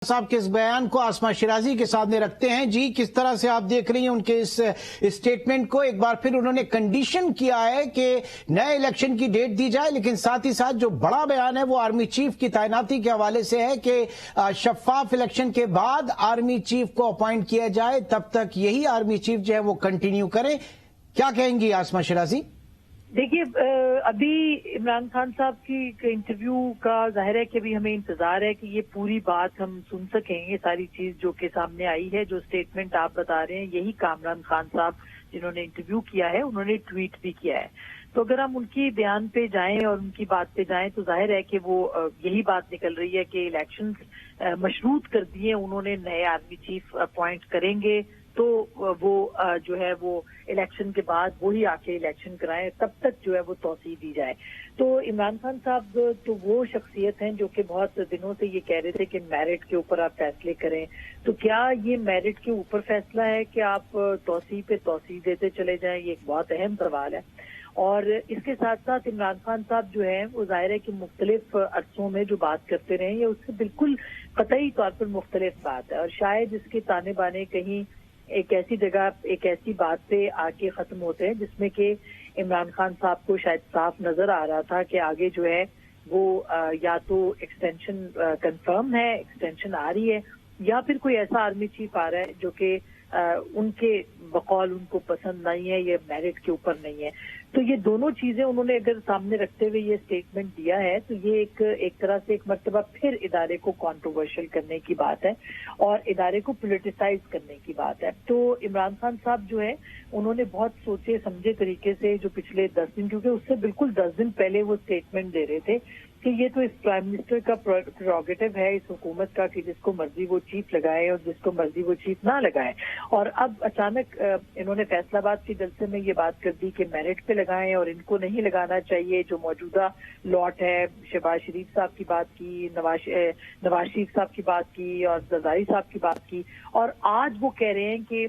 صاحب کے اس بیان کو آسما شیرازی کے سامنے رکھتے ہیں. جی کس طرح سے آپ دیکھ رہی ہیں ان کے اس اسٹیٹمنٹ کو؟ ایک بار پھر انہوں نے کنڈیشن کیا ہے کہ نئے الیکشن کی ڈیٹ دی جائے، لیکن ساتھ ہی ساتھ جو بڑا بیان ہے وہ آرمی چیف کی تعیناتی کے حوالے سے ہے کہ شفاف الیکشن کے بعد آرمی چیف کو اپوائنٹ کیا جائے، تب تک یہی آرمی چیف جو ہے وہ کنٹینیو کرے. کیا کہیں گی آسما شیرازی؟ دیکھیے، ابھی عمران خان صاحب کی انٹرویو کا ظاہر ہے کہ ابھی ہمیں انتظار ہے کہ یہ پوری بات ہم سن سکیں. یہ ساری چیز جو کہ سامنے آئی ہے، جو اسٹیٹمنٹ آپ بتا رہے ہیں، یہی کامران خان صاحب جنہوں نے انٹرویو کیا ہے انہوں نے ٹویٹ بھی کیا ہے. تو اگر ہم ان کی بیان پہ جائیں اور ان کی بات پہ جائیں تو ظاہر ہے کہ وہ یہی بات نکل رہی ہے کہ الیکشن مشروط کر دیے انہوں نے، نئے آرمی چیف اپوائنٹ کریں گے تو وہ جو ہے وہ الیکشن کے بعد وہی آ کے الیکشن کرائیں، تب تک جو ہے وہ توسیع دی جائے. تو عمران خان صاحب تو وہ شخصیت ہیں جو کہ بہت دنوں سے یہ کہہ رہے تھے کہ میرٹ کے اوپر آپ فیصلے کریں. تو کیا یہ میرٹ کے اوپر فیصلہ ہے کہ آپ توسیع پہ توسیع دیتے چلے جائیں؟ یہ ایک بہت اہم سوال ہے. اور اس کے ساتھ ساتھ عمران خان صاحب جو ہیں وہ ظاہر ہے کہ مختلف عرصوں میں جو بات کرتے رہے ہیں، یہ اس سے بالکل قطعی طور پر مختلف بات ہے. اور شاید اس کے تانے بانے کہیں ایک ایسی جگہ، ایک ایسی بات پہ آ کے ختم ہوتے ہیں جس میں کہ عمران خان صاحب کو شاید صاف نظر آ رہا تھا کہ آگے جو ہے وہ یا تو ایکسٹینشن کنفرم ہے، ایکسٹینشن آ رہی ہے، یا پھر کوئی ایسا آرمی چیف آ رہا ہے جو کہ ان کے بقول ان کو پسند نہیں ہے، یہ میرٹ کے اوپر نہیں ہے. تو یہ دونوں چیزیں انہوں نے اگر سامنے رکھتے ہوئے یہ اسٹیٹمنٹ دیا ہے تو یہ ایک طرح سے ایک مرتبہ پھر ادارے کو کانٹروورشل کرنے کی بات ہے اور ادارے کو پولیٹیسائز کرنے کی بات ہے. تو عمران خان صاحب جو ہے انہوں نے بہت سوچے سمجھے طریقے سے جو پچھلے 10 دن، کیونکہ اس سے بالکل 10 دن پہلے وہ اسٹیٹمنٹ دے رہے تھے کہ یہ تو اس پرائم منسٹر کا پریروگیٹو ہے اس حکومت کا کہ جس کو مرضی وہ چیف لگائے اور جس کو مرضی وہ چیف نہ لگائے. اور اب اچانک انہوں نے فیصلہ آباد کے جلسے میں یہ بات کر دی کہ میرٹ پہ لگائیں اور ان کو نہیں لگانا چاہیے. جو موجودہ لاٹ ہے، شہباز شریف صاحب کی بات کی، نواز شریف صاحب کی بات کی اور زرداری صاحب کی بات کی، اور آج وہ کہہ رہے ہیں کہ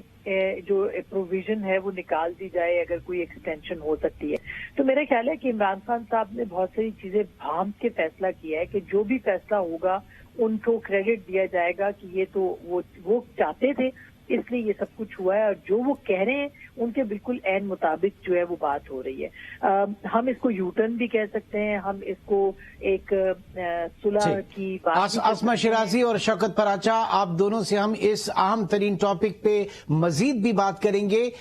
جو پروویژن ہے وہ نکال دی جائے اگر کوئی ایکسٹینشن ہو سکتی ہے. تو میرا خیال ہے کہ عمران خان صاحب نے بہت ساری چیزیں بھانپ کے فیصلہ کیا ہے کہ جو بھی فیصلہ ہوگا ان کو کریڈٹ دیا جائے گا کہ یہ تو وہ چاہتے تھے، اس لیے یہ سب کچھ ہوا ہے، اور جو وہ کہہ رہے ہیں ان کے بالکل عین مطابق جو ہے وہ بات ہو رہی ہے. ہم اس کو یو ٹرن بھی کہہ سکتے ہیں، ہم اس کو ایک صلح کی بات. آسما شیرازی اور شوکت پراچا، آپ دونوں سے ہم اس اہم ترین ٹاپک پہ مزید بھی بات کریں گے.